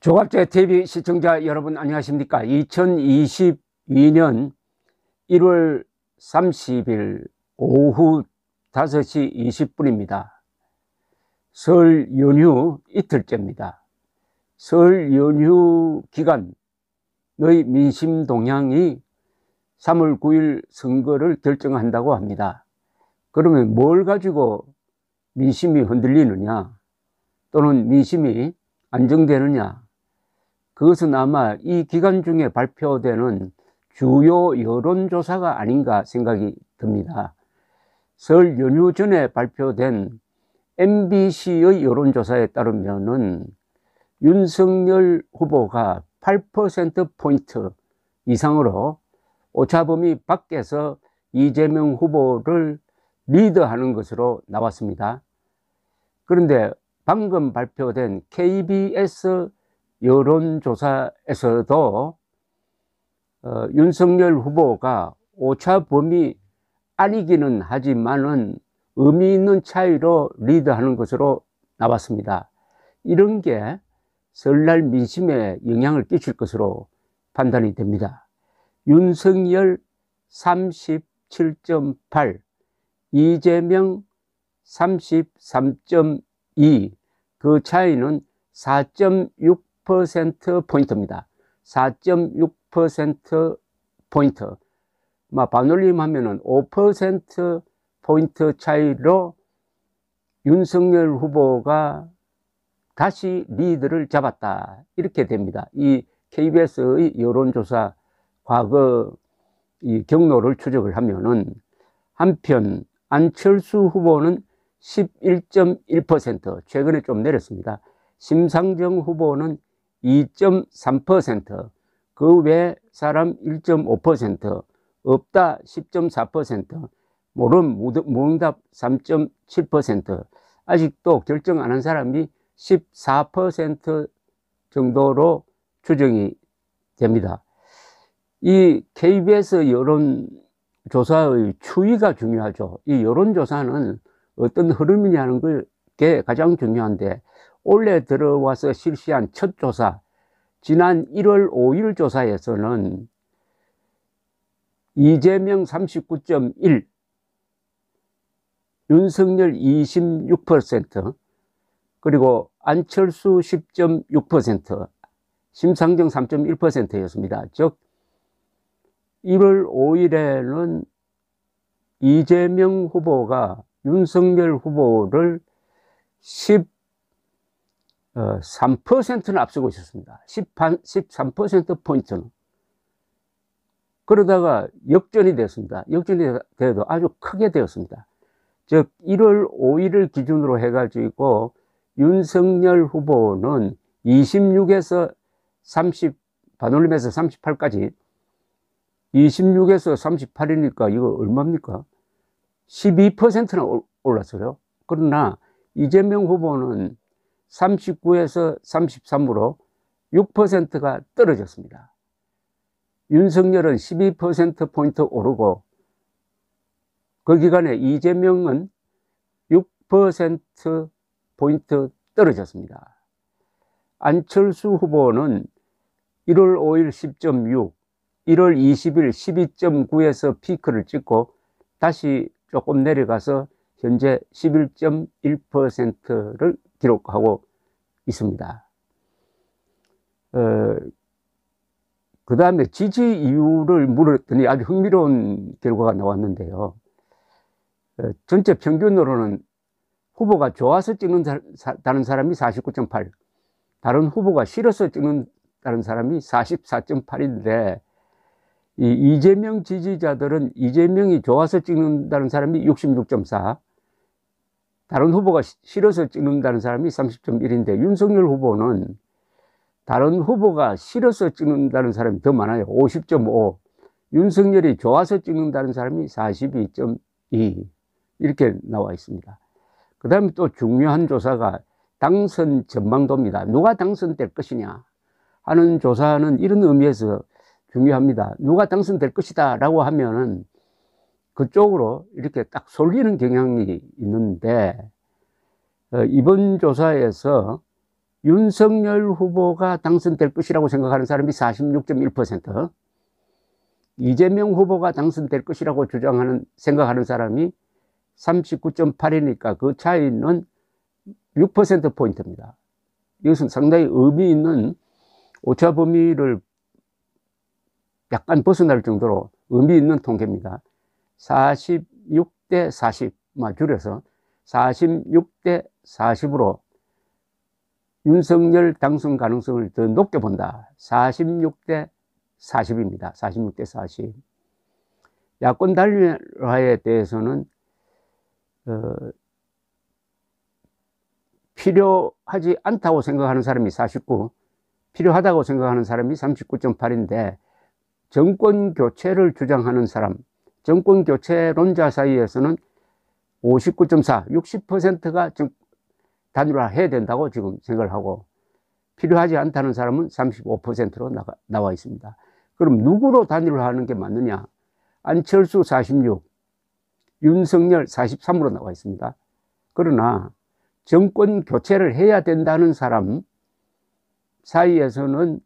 조갑제 TV 시청자 여러분 안녕하십니까? 2022년 1월 30일 오후 5시 20분입니다. 설 연휴 이틀째입니다. 설 연휴 기간 너희 민심 동향이 3월 9일 선거를 결정한다고 합니다. 그러면 뭘 가지고 민심이 흔들리느냐 또는 민심이 안정되느냐, 그것은 아마 이 기간 중에 발표되는 주요 여론조사가 아닌가 생각이 듭니다. 설 연휴 전에 발표된 MBC의 여론조사에 따르면은 윤석열 후보가 8%포인트 이상으로 오차범위 밖에서 이재명 후보를 리드하는 것으로 나왔습니다. 그런데 방금 발표된 KBS 여론조사에서도 윤석열 후보가 오차범위 아니기는 하지만은 의미 있는 차이로 리드하는 것으로 나왔습니다. 이런 게 설날 민심에 영향을 끼칠 것으로 판단이 됩니다. 윤석열 37.8, 이재명 33.2, 그 차이는 4.6%포인트입니다. 4.6%포인트. 반올림 하면은 5%포인트 차이로 윤석열 후보가 다시 리드를 잡았다. 이렇게 됩니다. 이 KBS의 여론조사 과거 이 경로를 추적을 하면은, 한편 안철수 후보는 11.1%, 최근에 좀 내렸습니다. 심상정 후보는 2.3%, 그 외 사람 1.5%, 없다 10.4%, 모름 무응답 3.7%, 아직도 결정 안 한 사람이 14% 정도로 추정이 됩니다. 이 KBS 여론조사의 추이가 중요하죠. 이 여론조사는 어떤 흐름이냐는 게 가장 중요한데, 올해 들어와서 실시한 첫 조사, 지난 1월 5일 조사에서는 이재명 39.1, 윤석열 26%, 그리고 안철수 10.6%, 심상정 3.1%였습니다. 즉 1월 5일에는 이재명 후보가 윤석열 후보를 13%는 앞서고 있었습니다. 13%포인트는. 그러다가 역전이 됐습니다. 역전이 돼도 아주 크게 되었습니다. 즉 1월 5일을 기준으로 해가지고 윤석열 후보는 26에서 30, 반올림에서 38까지 26에서 38이니까 이거 얼마입니까? 12%나 올랐어요. 그러나 이재명 후보는 39에서 33으로 6%가 떨어졌습니다. 윤석열은 12%포인트 오르고, 그 기간에 이재명은 6%포인트 떨어졌습니다. 안철수 후보는 1월 5일 10.6, 1월 20일 12.9에서 피크를 찍고 다시 조금 내려가서 현재 11.1%를 기록하고 있습니다. 그 다음에 지지 이유를 물었더니 아주 흥미로운 결과가 나왔는데요. 전체 평균으로는 후보가 좋아서 찍는다는 사람이 49.8, 다른 후보가 싫어서 찍는다는 사람이 44.8인데, 이 이재명 지지자들은 이재명이 좋아서 찍는다는 사람이 66.4, 다른 후보가 싫어서 찍는다는 사람이 30.1인데, 윤석열 후보는 다른 후보가 싫어서 찍는다는 사람이 더 많아요. 50.5, 윤석열이 좋아서 찍는다는 사람이 42.2, 이렇게 나와 있습니다. 그 다음에 또 중요한 조사가 당선 전망도입니다. 누가 당선될 것이냐 하는 조사는 이런 의미에서 중요합니다. 누가 당선될 것이다 라고 하면은 그쪽으로 이렇게 딱 쏠리는 경향이 있는데, 이번 조사에서 윤석열 후보가 당선될 것이라고 생각하는 사람이 46.1%, 이재명 후보가 당선될 것이라고 생각하는 사람이 39.8이니까 그 차이는 6%포인트입니다. 이것은 상당히 의미 있는 오차 범위를 약간 벗어날 정도로 의미 있는 통계입니다. 46대 40, 줄여서 46대 40으로 윤석열 당선 가능성을 더 높게 본다. 46대 40입니다. 46대 40. 야권 단일화에 대해서는 필요하지 않다고 생각하는 사람이 49, 필요하다고 생각하는 사람이 39.8인데 정권 교체를 주장하는 사람, 정권 교체론자 사이에서는 59.4, 60%가 단일화 해야 된다고 지금 생각을 하고, 필요하지 않다는 사람은 35%로 나와 있습니다. 그럼 누구로 단일화 하는 게 맞느냐? 안철수 46, 윤석열 43으로 나와 있습니다. 그러나 정권 교체를 해야 된다는 사람 사이에서는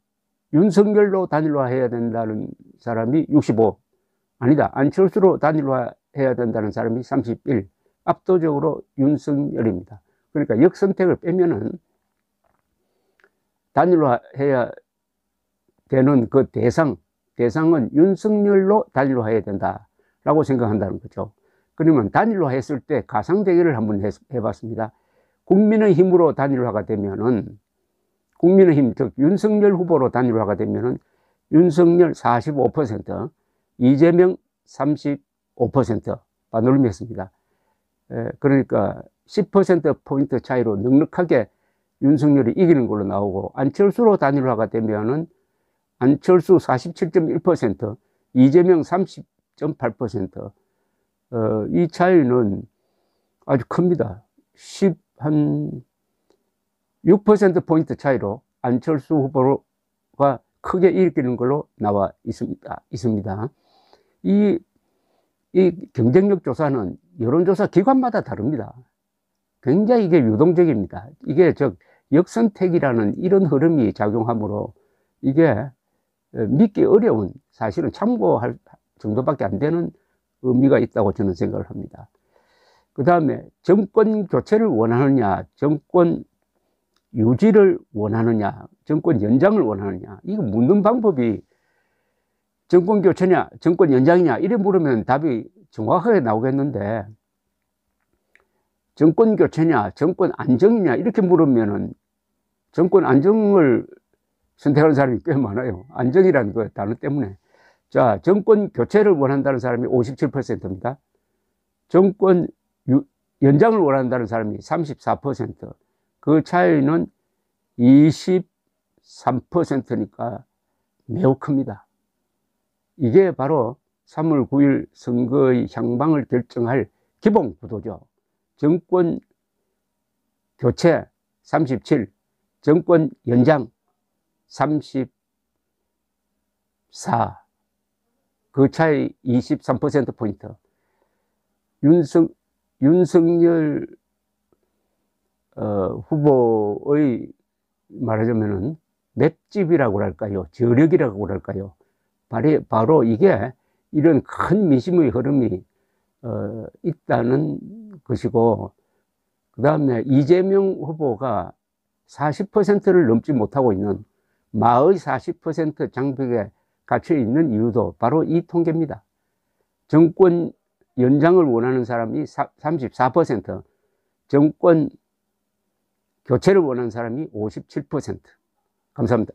윤석열로 단일화해야 된다는 사람이 65, 아니다, 안철수로 단일화해야 된다는 사람이 31, 압도적으로 윤석열입니다. 그러니까 역선택을 빼면은 단일화해야 되는 그 대상은 윤석열로 단일화해야 된다라고 생각한다는 거죠. 그러면 단일화했을 때 가상대결을 한번 해봤습니다. 국민의힘으로 단일화가 되면은, 국민의힘, 즉 윤석열 후보로 단일화가 되면은 윤석열 45%, 이재명 35% 반올림했습니다. 그러니까 10%포인트 차이로 넉넉하게 윤석열이 이기는 걸로 나오고, 안철수로 단일화가 되면은 안철수 47.1%, 이재명 30.8%, 이 차이는 아주 큽니다. 한 6%포인트 차이로 안철수 후보가 크게 이기는 걸로 나와 있습니다. 이 경쟁력 조사는 여론조사 기관마다 다릅니다. 굉장히 이게 유동적입니다. 이게 역선택이라는 이런 흐름이 작용하므로 이게 믿기 어려운, 사실은 참고할 정도밖에 안 되는 의미가 있다고 저는 생각을 합니다. 그 다음에 정권 교체를 원하느냐, 정권 유지를 원하느냐, 정권 연장을 원하느냐, 이거 묻는 방법이 정권 교체냐, 정권 연장이냐 이래 물으면 답이 정확하게 나오겠는데, 정권 교체냐, 정권 안정이냐 이렇게 물으면은 정권 안정을 선택하는 사람이 꽤 많아요. 안정이라는 그 단어 때문에. 자, 정권 교체를 원한다는 사람이 57%입니다. 정권 연장을 원한다는 사람이 34%. 그 차이는 23%니까 매우 큽니다. 이게 바로 3월 9일 선거의 향방을 결정할 기본 구도죠. 정권 교체 37, 정권 연장 34, 그 차이 23%포인트. 윤석열 후보의 말하자면은 맷집이라고 할까요? 저력이라고 할까요? 바로 이게 이런 큰 민심의 흐름이 있다는 것이고, 그 다음에 이재명 후보가 40%를 넘지 못하고 있는 마의 40% 장벽에 갇혀 있는 이유도 바로 이 통계입니다. 정권 연장을 원하는 사람이 34%, 정권 교체를 원하는 사람이 57%. 감사합니다.